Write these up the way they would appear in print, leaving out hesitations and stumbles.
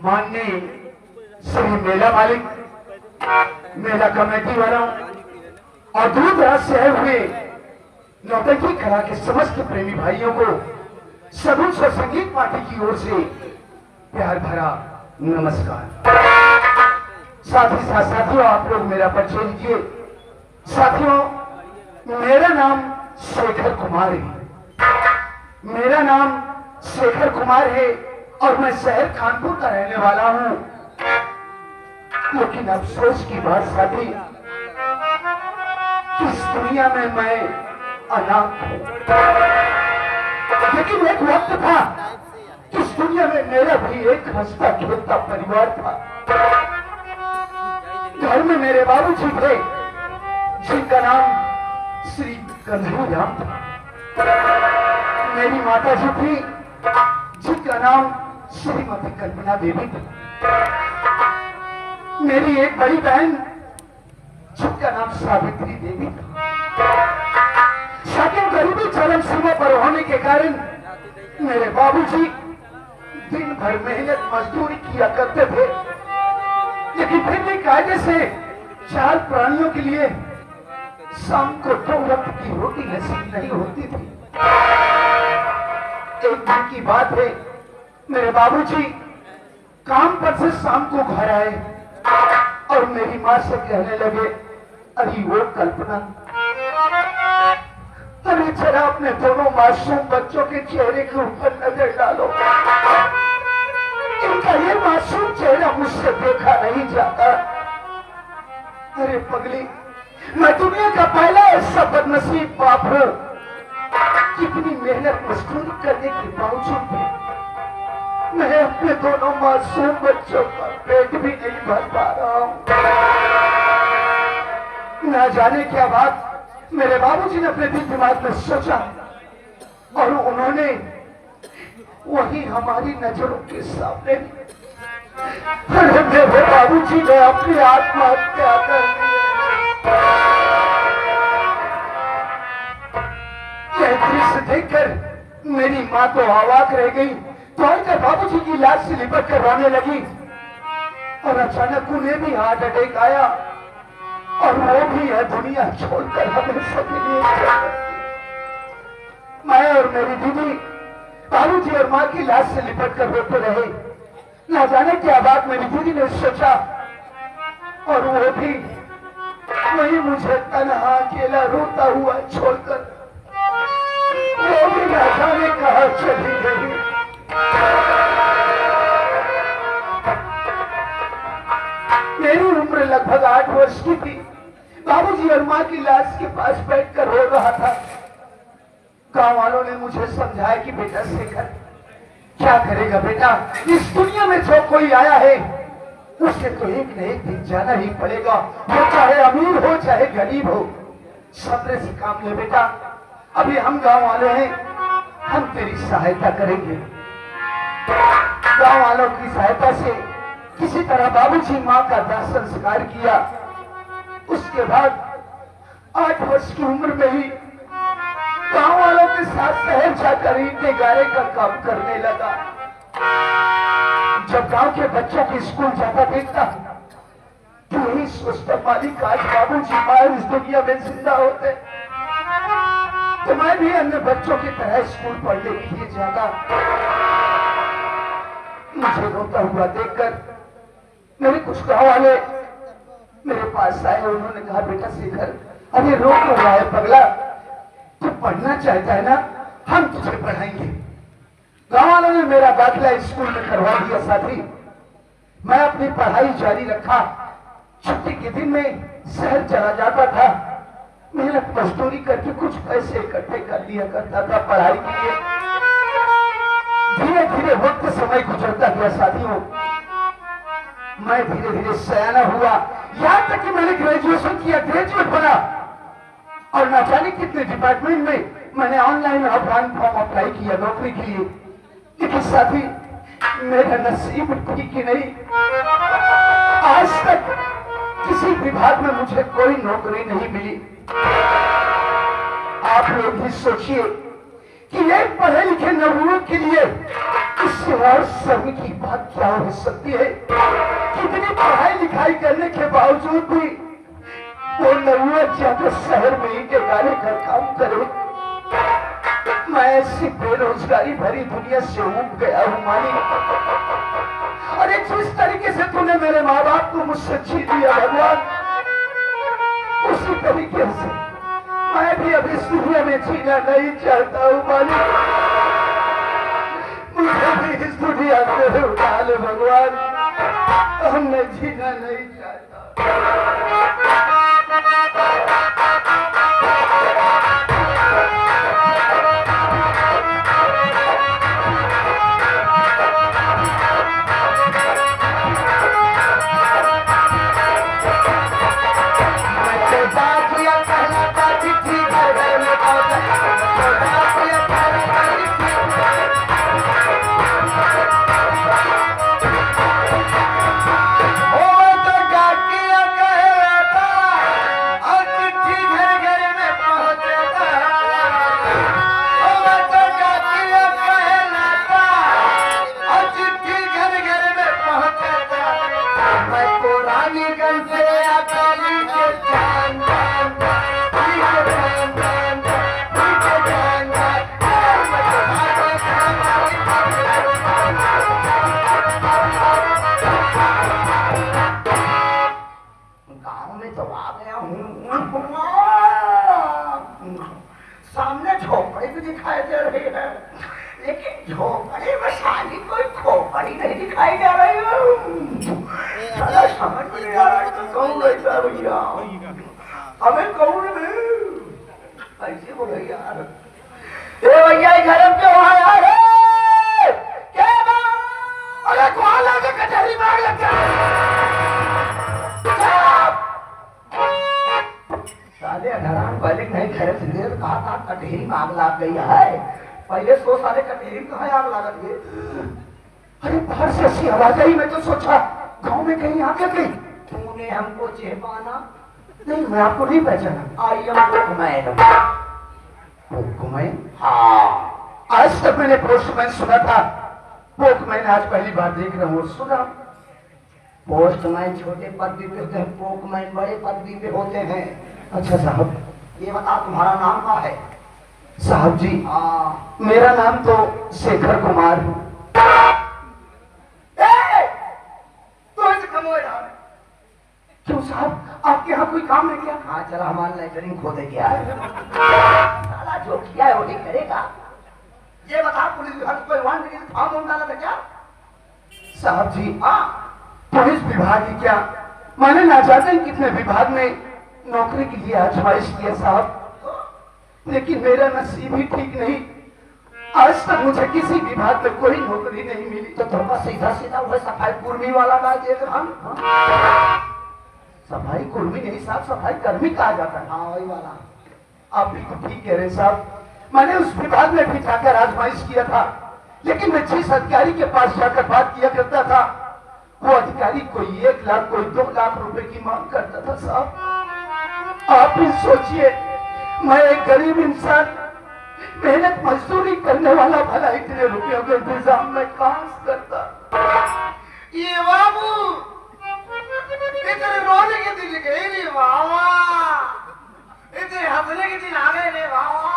माननीय श्री मेला मालिक, मेला कमेटी वालों और दूर दराज से आए हुए नौटंकी कला के समस्त प्रेमी भाइयों को सगुन स्वर संगीत पार्टी की ओर से प्यार भरा नमस्कार। साथ ही साथ साथियों, आप लोग मेरा परिचय लीजिए। साथियों, मेरा नाम शेखर कुमार है। मेरा नाम शेखर कुमार है और मैं शहर कानपुर का रहने वाला हूं। लेकिन अफसोस की बात साथी, कि इस दुनिया में मैं अनाथ हूं। लेकिन एक वक्त था कि इस दुनिया में मेरा भी एक हंसता खेलता परिवार था। घर में मेरे बाबूजी थे जिनका नाम श्री कन्हैया राम था। मेरी माता जी थी जिनका नाम श्रीमती कल्पना देवी थी। मेरी एक बड़ी बहन जिनका नाम सावित्री देवी था। साथियों, गरीबी चरम सीमा पर होने के कारण मेरे बाबूजी दिन भर मेहनत मजदूरी किया करते थे, लेकिन फिर भी कायदे से 4 प्राणियों के लिए शाम को 2 वक्त की रोटी नसीब नहीं होती थी। एक दिन की बात है, मेरे बाबूजी काम पर से शाम को घर आए और मेरी माँ से कहने लगे, अरे वो कल्पना, अरे जरा अपने दोनों मासूम बच्चों के चेहरे के ऊपर नजर डालो। इनका ये मासूम चेहरा मुझसे देखा नहीं जाता। अरे पगली, मैं दुनिया का पहला ऐसा बदनसीब बाप हूं, कितनी मेहनत मजदूरी करने के बावजूद भी मैं अपने दोनों मासूम बच्चों का पेट भी नहीं भर पा रहा हूं। ना जाने क्या बात मेरे बाबूजी ने अपने दिल दिमाग में सोचा और उन्होंने वही हमारी नजरों के सामने मेरे बाबूजी ने अपनी आत्महत्या कर ली। यह दृश्य देखकर मेरी माँ तो अवाक रह गई, तो आकर बाबूजी की लाश से लिपट कर रोने लगी और अचानक उन्हें भी हार्ट अटैक आया और वो भी यह दुनिया छोड़कर हमेशा के लिए चल गई। मैं और मेरी दीदी बाबूजी और माँ की लाश से लिपट कर रोते रहे। ना जाने क्या बात मेरी दीदी ने सोचा और वो भी वही मुझे तन्हा अकेला रोता हुआ छोड़कर वो भी ना जाने कहां चली गई। मेरी उम्र लगभग 8 वर्ष की थी। बाबूजी और माँ की लाश के पास बैठकर रो रहा था। गांव वालों ने मुझे समझाया कि बेटा शेखर, क्या करेगा बेटा, इस दुनिया में जो कोई आया है उसे तो एक न एक दिन जाना ही पड़ेगा, वो चाहे अमीर हो चाहे गरीब हो। सब्र से काम ले बेटा, अभी हम गांव वाले हैं, हम तेरी सहायता करेंगे। गांव वालों की सहायता से किसी तरह बाबूजी माँ का दाह संस्कार किया। उसके बाद 8 वर्ष की उम्र में ही गांव वालों के साथ शहर जाकर ईंटे गारे का काम करने लगा। जब गांव के बच्चों के स्कूल जाता देखता तो यही सोचता, मालिक आज बाबूजी बाहर इस दुनिया में जिंदा होते तो मैं भी अन्य बच्चों की तरह स्कूल पढ़ने के लिए जाता। मुझे रोता हुआ देखकर मेरे कुछ गांव वाले मेरे पास आए। उन्होंने कहा, बेटा शेखर, अरे रो क्यों रहा है पगला, तू पढ़ना चाहता है ना, हम तुझे पढ़ाएंगे। गांव वालों ने मेरा दाखिला स्कूल में करवा दिया। साथी, मैं अपनी पढ़ाई जारी रखा। छुट्टी के दिन में शहर चला जाता था, मेहनत मजदूरी करके कुछ पैसे इकट्ठे कर लिया करता था पढ़ाई के लिए। धीरे धीरे वक्त समय गुजरता गया। साथियों, मैं धीरे धीरे सयाना हुआ, यहां तक कि मैंने ग्रेजुएशन किया, ग्रेजुएट बना और न जाने कितने डिपार्टमेंट में मैंने ऑनलाइन ऑफलाइन फॉर्म अप्लाई किया नौकरी के लिए। लेकिन साथी, मेरा नसीब ठीक ही नहीं, आज तक किसी विभाग में मुझे कोई नौकरी नहीं मिली। आप लोग भी सोचिए कि एक पढ़े लिखे नवयुवक के लिए इस इससे और शर्म की बात क्या हो सकती है? कितनी पढ़ाई लिखाई करने के बावजूद भी वो नौआ ज्यादा शहर में ही ठिकाने का काम करे। मैं ऐसी बेरोजगारी भरी दुनिया से उब गया हूँ मालिक। अरे जिस तरीके से तूने मेरे माँ बाप को मुझसे छीन लिया भगवान, उसी तरीके से मैं भी अब इस दुनिया में जीना नहीं चाहता हूँ मालिक। मुझे भी इस दुनिया से उठा ले भगवान, मैं जीना नहीं चाहता। सामने झोपड़ी भी दिखाई दे रही है, लेकिन झोपड़ी में साली कोई खोपड़ी नहीं दिखाई दे रही है। साला समझ नहीं आ रहा है कौन ऐसा भैया, हमें कौन है ऐसे बोले यार। ए भैया घर में क्यों आया है? क्या बात? अरे कौन लगे कचहरी मार लगा? साले अठारह पहले नहीं खैर से कहा था कटहरी में आग लग गई है। पहले सो साले कटहरी में कहा आग लागत गई। अरे बाहर से ऐसी आवाज आई, मैं तो सोचा गांव में कहीं आग लग गई। तूने हमको चेहपाना? नहीं, मैं आपको नहीं पहचाना। I am postman. हाँ, आज तक मैंने पोस्टमैन सुना था, पोस्टमैन आज पहली बार देख रहा हूँ। सुना पोस्टमैन छोटे पदवी पे होते हैं, पोस्टमैन बड़े पदवी पे होते हैं। अच्छा साहब, ये बता तुम्हारा नाम क्या है? साहब जी, मेरा नाम तो शेखर कुमार है। क्यों साहब, आपके यहाँ कोई काम नहीं किया? हाँ चला, हमारा लेटरिंग खोदे गया है। साला जो किया है वही करेगा। ये बता पुलिस विभाग कोई वारंट के फॉर्म डाला था क्या? साहब जी, पुलिस विभाग ही क्या, मैंने ना जाते कितने विभाग में नौकरी के लिए आजमाइश किया साहब, लेकिन मेरा नसीब ही ठीक नहीं। आज तक मुझे किसी विभाग में कोई नौकरी नहीं मिली। तो थोड़ा सीधा सीधा वो सफाई कुर्मी वाला ना देख हम। सफाई कुर्मी नहीं साहब, सफाई कर्मी कहा जाता है। हाँ वही वाला। आप बिल्कुल ठीक कह रहे साहब, मैंने उस विभाग में भी जाकर आजमाइश किया था, लेकिन मैं जिस अधिकारी के पास जाकर बात किया करता था, वो अधिकारी कोई 1 लाख कोई 2 लाख रुपए की मांग करता था साहब। आप भी सोचिए, मैं एक गरीब इंसान, मेहनत मजदूरी करने वाला, भला इतने रुपयों के इंतजाम में कहां से करता? ये बाबू इतने रोने के दिन गए रे बाबा, इतने हंसने के दिन आ गए रे बाबा।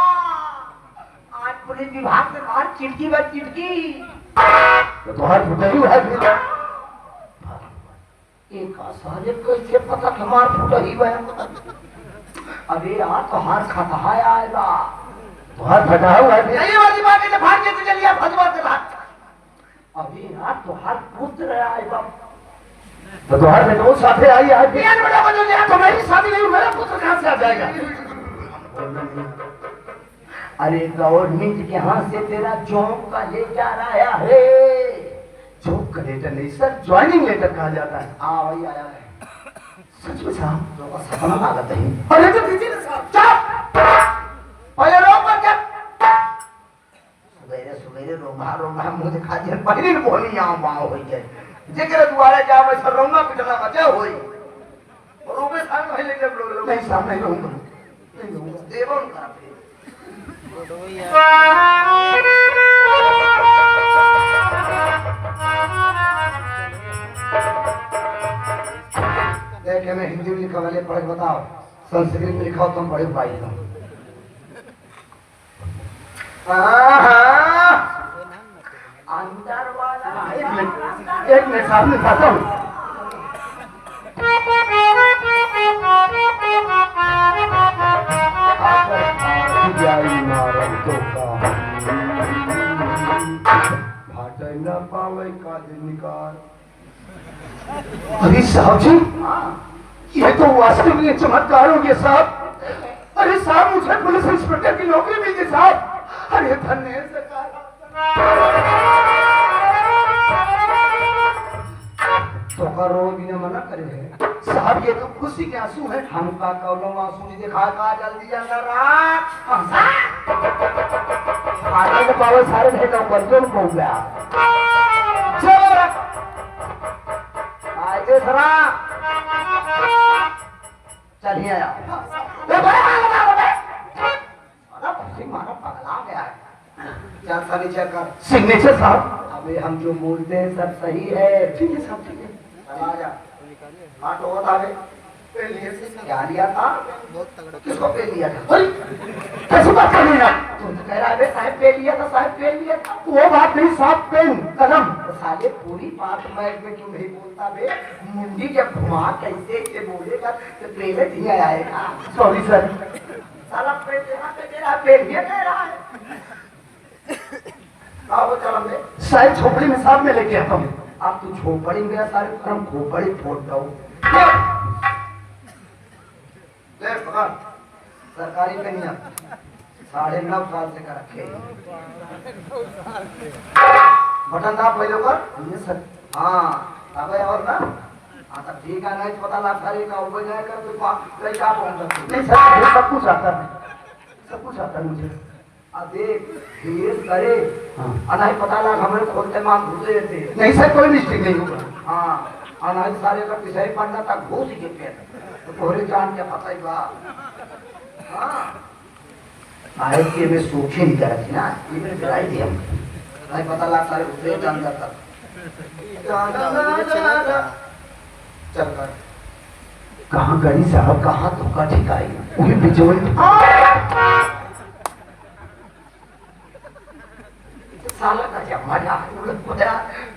आज पुलिस विभाग में बाहर चिड़की बात चिड़की तो तुम्हारा फुटाई हुआ है। एक साले को इसे पता कि मार फुटाई हुआ है। अबे यार तो हाथ खाता आएगा, तो हाथ फटा हुआ है। यही वाली बात है, भाग के चलिए भजवा के भाग। अबे यार तो हाथ पुत्र आएगा, तो तुम्हारे में दो साथे आई है। बड़ा बदल गया तो मेरी शादी नहीं, मेरा पुत्र कहां से आ जाएगा? अरे गवर्नमेंट के हाथ से तेरा जॉब का लेटर आया है। जॉब का लेटर नहीं सर, ज्वाइनिंग लेटर कहा जाता है। हाँ वही आया है। सच में साहब, तो सपना लागत है। अरे तो दीजिए ना साहब, चुप पहले रोक कर क्या? सवेरे सवेरे रोगा रोगा मुझे खा दिया, पहले बोली यहाँ वहाँ हो गए। जिक्र दुआरे जा मैं सर रहूंगा, पिटना बचा होई। और वो भी साथ में लेके लोग नहीं साहब, नहीं रहूंगा, नहीं रहूंगा। देवों का फिर बेटे में हिंदी में लिखा वाले पढ़ बताओ, संस्कृत में लिखा हो तुम बड़े भाई हो। अंदर वाला एक मिनट सामने खाता हूँ। न पावे का निकाल। अरे साहब जी, ये तो वास्तव में चमत्कार हो गया साहब। अरे साहब मुझे पुलिस इंस्पेक्टर की नौकरी मिल गई साहब। अरे धन्य है सरकार। तो करो बिना मना करे है साहब, ये तो खुशी के आंसू है। हमका कौनो आंसू नहीं दिखा का, जल्दी अंदर आगे के पावर सारे भेजा बर्तन को गया। चलो आगे सरा चलिए आया। मारा पगला गया है। क्या सिग्नेचर कर? सिग्नेचर साहब अबे हम जो बोलते हैं सब सही है। ठीक है साहब, ठीक है। चला जा ऑटो बता दे। क्या लिया था? किसको पे लिया था? कैसे बात कर रही है? तुम तो कह रहा है साहब पे लिया था, साहब पे लिया था। वो बात नहीं साहब, पेन कलम। तो साले पूरी बात मैं क्यों नहीं बोलता बे? मुंडी जब घुमा कैसे बोलेगा तो पहले दिया आएगा। Sorry sir. साला पे तेरा पेन ये कह रहा है। आओ चलो बे। शायद झोपड़ी में साहब में लेके आता हूँ। अब तू झोपड़ी में सारे हम खोपड़ी फोड़ दो। ले पकड़ सरकारी कन्या 9.5 साल से कर रखे। बटन दाब पहले कर। सर हाँ अब और ना हाँ तब ठीक है। नहीं पता ला सारे का ऊपर जाए कर तो लड़का पहुंच सकते। नहीं सर सब कुछ आता है, सब कुछ आता है मुझे। अब देख धीरे करे नहीं पता लगा हमें खोलते मां घुसे थे। नहीं सर कोई मिस्टेक नहीं होगा। हाँ अनाज सारे का पिछाई पड़ना था घूस के पेट तो तोहरे जान के पता ही बा। हाँ आए के में सूखी नहीं कर थी ना, ये में गिराई थी हम। नहीं पता लगा सारे उसे जान जाता। चल कर कहाँ गई साहब, कहाँ धोखा ठिकाई वही बिजोई। साला का जब मजा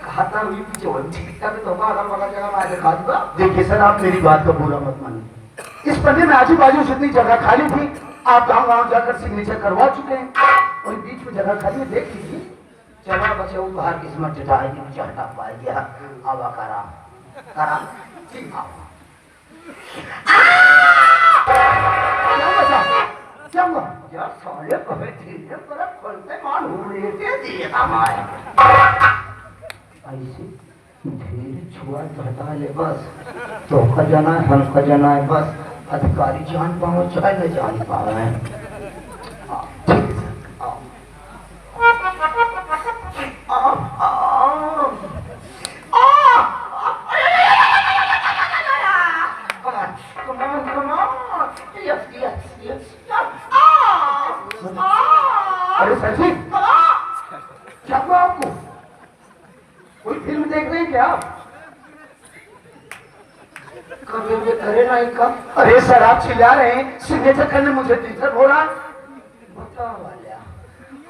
खाता हुई बिजोई ठिका में धोखा अगर पकड़ जगह मैं दिखा दूंगा। देखिए सर आप मेरी बात का बुरा मत मानिए। इस पन्ने में आजू बाजू जितनी जगह खाली थी आप गाँव जाकर सिग्नेचर करवा चुके हैं और बीच में जगह खाली है देख लीजिए। चला बचे वो बाहर किस्मत चटाएगी चढ़ता पा गया। अब करा करा ठीक क्या हुआ यार? साले कहे धीरे पर खोलते मान हो रहे थे दिए हमारे ऐसे धीरे छुआ चढ़ता ले बस तो खजाना है हम खजाना है बस अधिकारी जान पाओ चाहे न जान पाओ। ठीक है अरे सर जी क्या हुआ आपको? कोई फिल्म देख रहे हैं क्या आप? कभी भी करे ना इनका। अरे सर आप चिल्ला रहे हैं सिग्नेचर करने मुझे डिस्टर्ब हो रहा है। बता वाला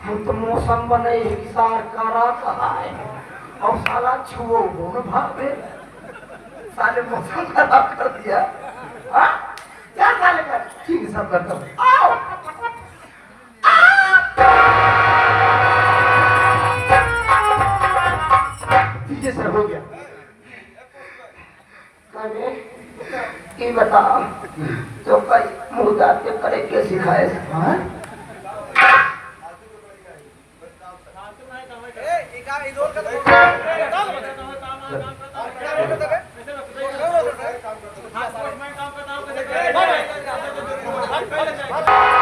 हम तो मौसम बने हिसार करा कहा है और साला छुओ न भागे साले मौसम खराब कर दिया। हाँ क्या साले कर? ठीक है सब करता हूँ। आओ ठीक है सर हो गया। ये बता तो कई मुँह दाँत के करे के सिखाए। हाँ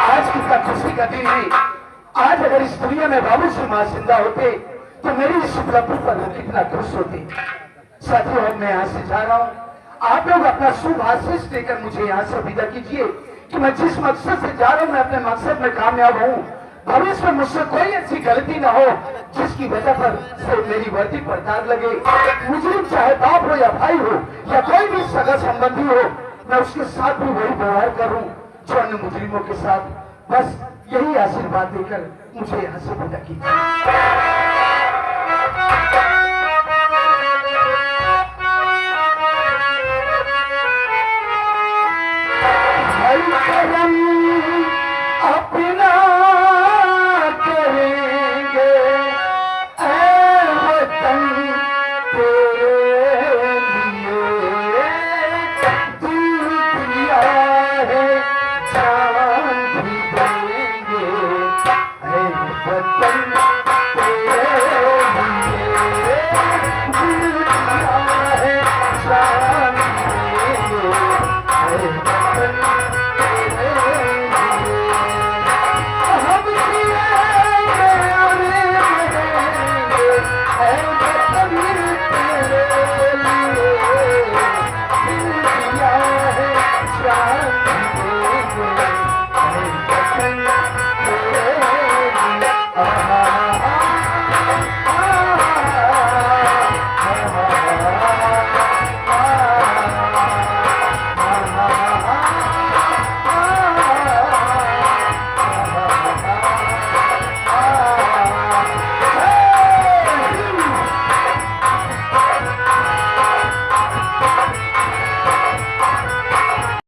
आज कितना खुशी का दिन है। आज अगर इस दुनिया में बाबू सिंह मां जिंदा होते तो मेरी इस उपलब्धि पर वो कितना खुश होते। साथियों अब मैं यहाँ से जा रहा हूँ। आप लोग अपना शुभ आशीष देकर मुझे यहाँ से विदा कीजिए कि मैं जिस मकसद से जा रहा हूँ मैं अपने मकसद में कामयाब हूँ। भविष्य में मुझसे कोई ऐसी गलती ना हो जिसकी वजह पर सिर्फ मेरी वर्दी पर दाग लगे। मुजरिम चाहे बाप हो या भाई हो या कोई भी सगा संबंधी हो मैं उसके साथ भी वही व्यवहार करूं जो अन्य मुजरिमों के साथ। बस यही आशीर्वाद देकर मुझे यहाँ से विदा कीजिए। करम अपना करेंगे ऐ वतन तेरे लिए, दिल दिया है जान भी देंगे ऐ वतन तेरे लिए, दिल